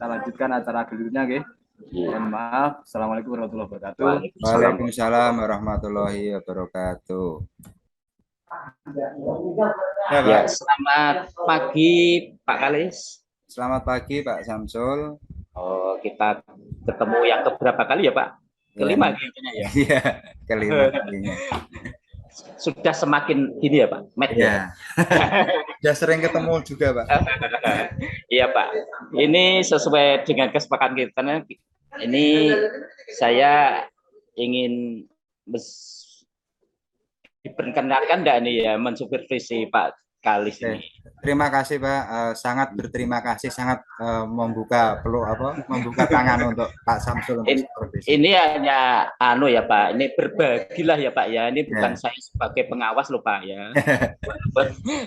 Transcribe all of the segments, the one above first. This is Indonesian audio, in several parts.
kita lanjutkan acara dulunya, oke? Mohon maaf. Assalamualaikum warahmatullahi wabarakatuh. Waalaikumsalam warahmatullahi wabarakatuh. Ya, Pak. Selamat pagi Pak Kalis. Selamat pagi Pak Samsul. Oh, kita ketemu yang keberapa kali ya Pak? Kelima kayaknya ya. Iya, kelima kalinya. Sudah semakin gini ya Pak, Iya. Sudah sering ketemu juga Pak. Iya Pak. Ini sesuai dengan kesepakatan kita. Ini saya ingin diperkenalkan enggak nih ya mensupervisi Pak Kalis ini. Terima kasih Pak, sangat berterima kasih, sangat membuka tangan untuk Pak Samsul untuk supervisi. Ini hanya ya Pak, ini berbagilah ya Pak ya, ini bukan saya sebagai pengawas loh Pak ya.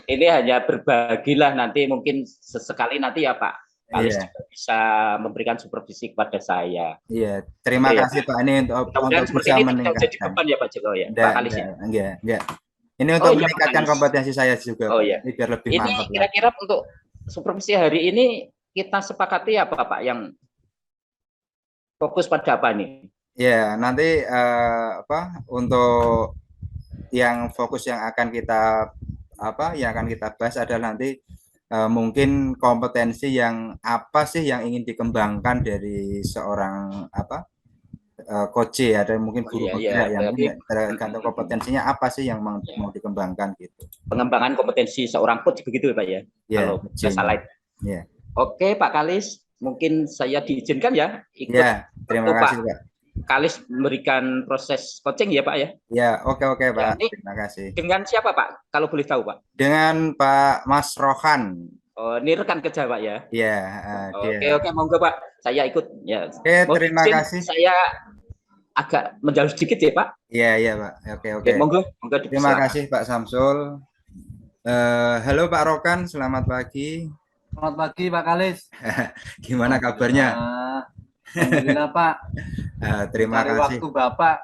Ini hanya berbagilah, nanti mungkin sesekali nanti ya Pak Kalis juga bisa memberikan supervisi kepada saya. Iya, terima kasih Pak, ini untuk bisa meningkatkan. Jadi beban ya Pak Joko ya, Pak Kalis ya. Enggak. Ini untuk meningkatkan kompetensi saya juga. Oh iya. Ini biar lebih mantap. Ini kira-kira untuk supervisi hari ini kita sepakati apa Pak yang fokus pada apa nih? Ya, nanti untuk yang fokus yang akan kita bahas adalah nanti mungkin kompetensi yang apa sih yang ingin dikembangkan dari seorang coach, ada mungkin guru penggerak yang tergantung kompetensinya apa sih yang mau dikembangkan gitu. Pengembangan kompetensi seorang coach begitu Pak ya? Kalau saya salah. Oke Pak Kalis, mungkin saya diizinkan ya ikut. Ya, terima kasih Pak. Kalis memberikan proses coaching ya Pak ya? Ya, oke Pak. Terima kasih. Dengan siapa Pak? Kalau boleh tahu Pak? Dengan Pak Mas Rohan. Oh, ini rekan kerja Pak ya? Iya. Oke, monggo Pak. Saya ikut ya. Oke, terima kasih. Saya agak menjauh sedikit ya Pak. Iya Pak. Oke. Monggo. Terima kasih Pak Samsul. Halo Pak Rokan, selamat pagi. Selamat pagi Pak Kalis. Gimana kabarnya? Alhamdulillah Pak. Terima kasih. Waktu Bapak.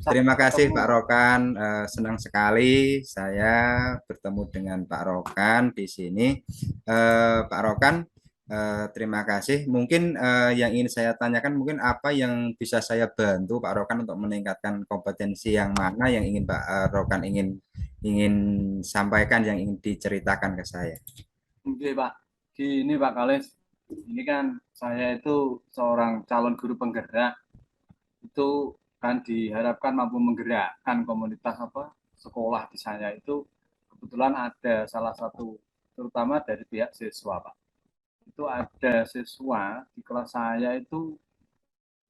Terima kasih Pak Rokan. Senang sekali saya bertemu dengan Pak Rokan di sini. Pak Rokan, terima kasih. Mungkin yang ingin saya tanyakan, mungkin apa yang bisa saya bantu Pak Rokan untuk meningkatkan kompetensi yang mana yang ingin Pak Rokan ingin sampaikan, yang ingin diceritakan ke saya. Oke Pak, gini Pak Kalis, ini kan saya itu seorang calon guru penggerak, itu kan diharapkan mampu menggerakkan komunitas sekolah di saya itu. Kebetulan ada salah satu, terutama dari pihak siswa Pak, itu ada siswa di kelas saya itu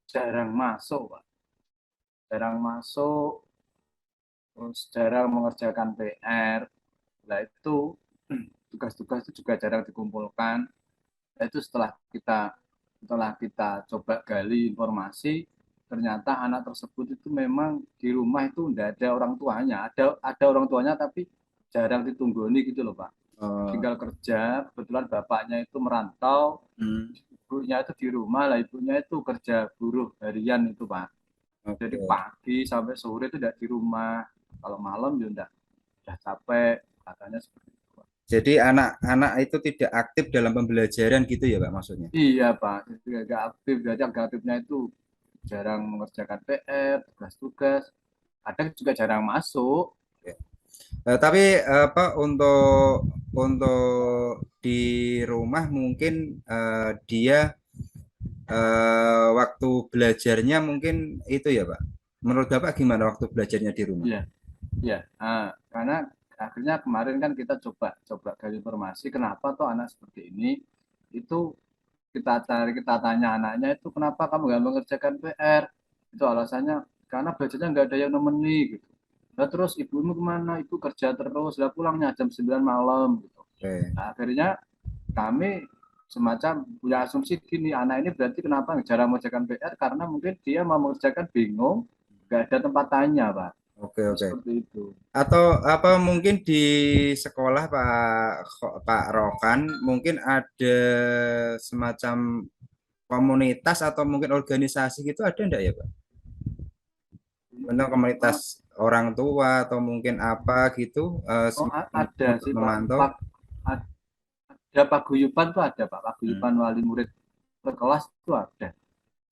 jarang masuk Pak, terus jarang mengerjakan PR. Nah itu tugas-tugas itu juga jarang dikumpulkan. Itu setelah kita coba gali informasi, ternyata anak tersebut itu memang di rumah itu tidak ada orang tuanya. Ada orang tuanya tapi jarang ditunggoni gitu loh Pak. Tinggal kerja, kebetulan bapaknya itu merantau, ibunya itu di rumah, lah ibunya itu kerja buruh harian itu Pak. Jadi pagi sampai sore itu tidak di rumah. Kalau malam ya udah capek, katanya seperti itu. Jadi anak-anak itu tidak aktif dalam pembelajaran gitu ya Pak maksudnya? Iya Pak, tidak aktif. Jadi aktifnya itu jarang mengerjakan PR, tugas-tugas. Kadang juga jarang masuk. Tapi untuk di rumah mungkin dia waktu belajarnya mungkin itu ya Pak. Menurut Bapak gimana waktu belajarnya di rumah? Iya. Karena akhirnya kemarin kan kita coba gali informasi kenapa toh anak seperti ini. Itu kita tanya anaknya itu, kenapa kamu nggak mengerjakan PR? Itu alasannya karena belajarnya nggak ada yang nemeni gitu. Nah, terus ibumu kemana? Ibu kerja terus, lah pulangnya jam 9 malam gitu. Nah, akhirnya kami semacam punya asumsi gini, anak ini berarti kenapa jarang mengerjakan PR karena mungkin dia mau mengerjakan bingung, nggak ada tempat tanya Pak. Oke. Seperti itu. Atau apa mungkin di sekolah Pak Rokan mungkin ada semacam komunitas atau mungkin organisasi gitu, ada enggak ya Pak? Untuk komunitas orang tua atau mungkin apa gitu? Ada sih memantau. Ada paguyuban tuh ada Pak, paguyuban wali murid per kelas itu ada.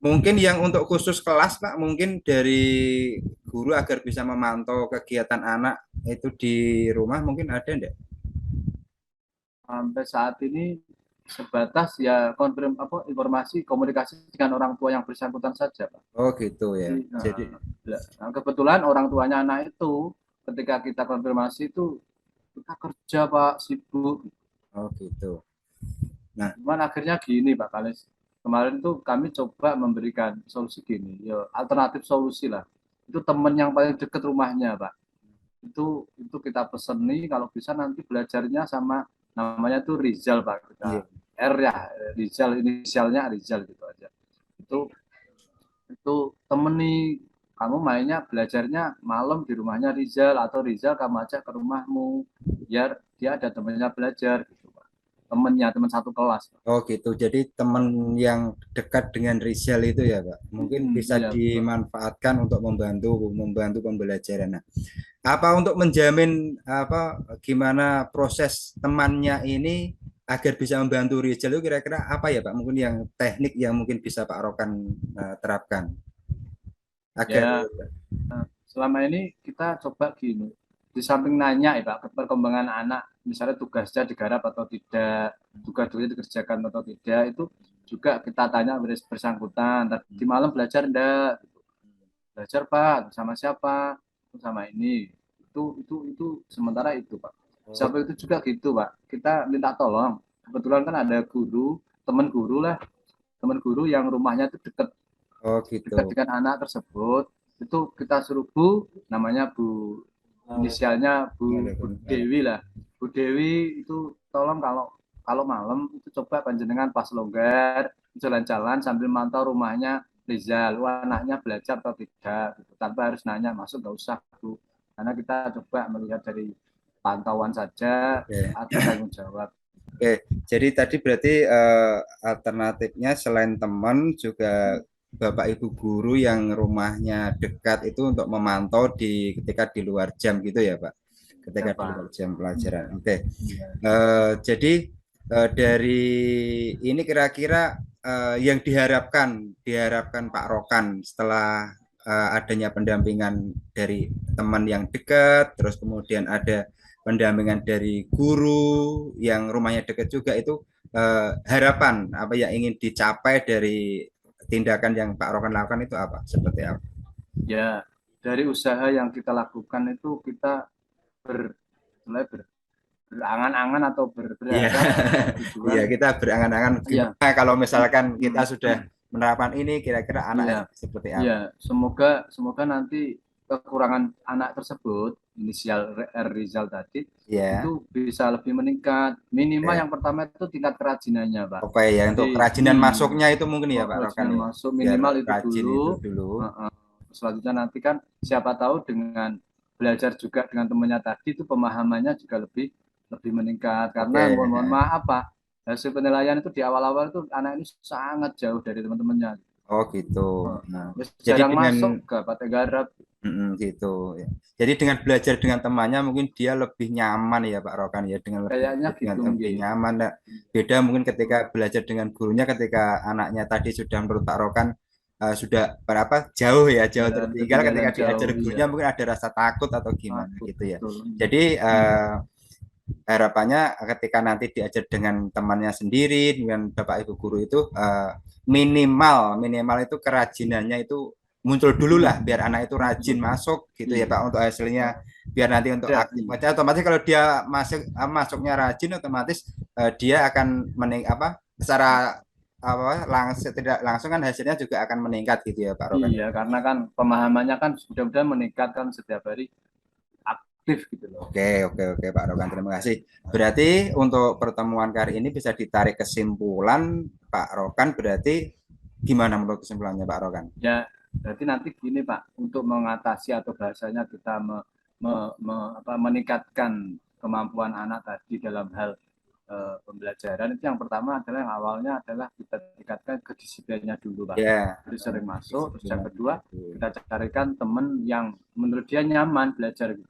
Mungkin yang untuk khusus kelas, Pak, mungkin dari guru agar bisa memantau kegiatan anak itu di rumah mungkin ada enggak? Sampai saat ini sebatas ya informasi komunikasi dengan orang tua yang bersangkutan saja, Pak. Oh gitu ya. Jadi kebetulan orang tuanya anak itu ketika kita konfirmasi itu kita kerja, Pak, sibuk. oh gitu. Nah, cuman akhirnya gini, Pak Kalis. Kemarin tuh kami coba memberikan solusi gini, ya alternatif solusi lah. Itu teman yang paling dekat rumahnya, Pak. Itu kita pesen nih kalau bisa nanti belajarnya sama namanya tuh Rizal, Pak. Kita R ya, Rizal, inisialnya Rizal gitu aja. Itu temen nih, kamu mainnya belajarnya malam di rumahnya Rizal, atau Rizal kamu ajak ke rumahmu biar dia ada temennya belajar gitu, Pak. Temen satu kelas, Pak. Oh gitu. Jadi teman yang dekat dengan Rizal itu ya, Pak. Mungkin bisa Iya, dimanfaatkan untuk membantu pembelajaran. Nah, apa untuk menjamin apa gimana proses temannya ini agar bisa membantu Rizal itu kira-kira apa ya, Pak? Mungkin yang teknik yang mungkin bisa Pak Rokan terapkan agar ya. Selama ini kita coba gini, di samping nanya ya Pak, perkembangan anak, misalnya tugasnya digarap atau tidak, tugas-tugasnya dikerjakan atau tidak, itu juga kita tanya bersangkutan, tadi malam belajar enggak? Belajar Pak, sama siapa? Sama ini. Itu sementara itu Pak. Sampai itu juga gitu Pak, kita minta tolong. Kebetulan kan ada guru, teman guru yang rumahnya itu dekat oh gitu. dekat dengan anak tersebut. Itu kita suruh Bu, namanya Bu, inisialnya Bu Dewi lah. Bu Dewi itu tolong kalau malam itu coba panjenengan pas longgar jalan-jalan sambil mantau rumahnya Rizal, anaknya belajar atau tidak gitu. Tanpa harus nanya masuk, nggak usah Bu, karena kita coba melihat dari pantauan saja, ada tanggung jawab. Oke, jadi tadi berarti alternatifnya selain teman juga Bapak Ibu guru yang rumahnya dekat itu untuk memantau ketika di luar jam gitu ya, Pak? Ketika di luar jam pelajaran. Oke. Jadi dari ini kira-kira yang diharapkan Pak Rokan setelah adanya pendampingan dari teman yang dekat, terus kemudian ada pendampingan dari guru yang rumahnya dekat juga itu harapan apa yang ingin dicapai dari tindakan yang Pak Rokan lakukan itu apa? Seperti apa? Ya, dari usaha yang kita lakukan itu kita berangan-angan atau Iya, iya kita berangan-angan ya, gimana kalau misalkan kita sudah menerapkan ini kira-kira ya, anak seperti apa? ya, semoga nanti kekurangan anak tersebut inisial R Rizal tadi Ya, itu bisa lebih meningkat. Minimal ya. yang pertama itu tingkat kerajinannya, Pak. Oke ya untuk Jadi kerajinan masuknya itu mungkin ya Pak Rokan kerajinan ya, masuk biar minimal itu rajin itu dulu. dulu. Selanjutnya nanti kan siapa tahu dengan belajar juga dengan temannya tadi itu pemahamannya juga lebih meningkat, Oke, karena mohon maaf Pak, hasil penilaian itu di awal-awal itu anak ini sangat jauh dari teman-temannya. oh gitu. Nah, jadi Jarang dengan masuk ke Partai Garap. gitu. Ya. Jadi dengan belajar dengan temannya mungkin dia lebih nyaman ya Pak Rokan ya dengan Kayaknya dengan gitu lebih mungkin. nyaman. Nah, beda mungkin ketika belajar dengan gurunya ketika anaknya tadi sudah menurut Pak Rokan sudah berapa jauh tertinggal ketika Ketinggalan diajar jauh gurunya ya. mungkin ada rasa takut atau gimana Takut gitu ya. betul. Jadi harapannya ketika nanti diajar dengan temannya sendiri dengan Bapak Ibu guru itu minimal itu kerajinannya itu muncul dulu lah biar anak itu rajin masuk gitu ya Pak untuk hasilnya biar nanti untuk aktif baca otomatis kalau dia masuknya rajin otomatis dia akan secara apa langsung tidak langsung kan hasilnya juga akan meningkat gitu ya Pak Rokan. Iya, karena kan pemahamannya kan mudah-mudahan meningkatkan setiap hari aktif gitu loh. Oke Pak Rokan, terima kasih. Berarti untuk pertemuan kali ini bisa ditarik kesimpulan Pak Rokan berarti gimana menurut kesimpulannya Pak Rokan? Ya, berarti nanti gini Pak, untuk mengatasi atau bahasanya kita meningkatkan kemampuan anak tadi dalam hal pembelajaran itu yang pertama adalah yang awalnya adalah kita tingkatkan kedisiplinnya dulu Pak. Ya. Jadi sering masuk, terus yang kedua kita carikan teman yang menurut dia nyaman belajar gitu.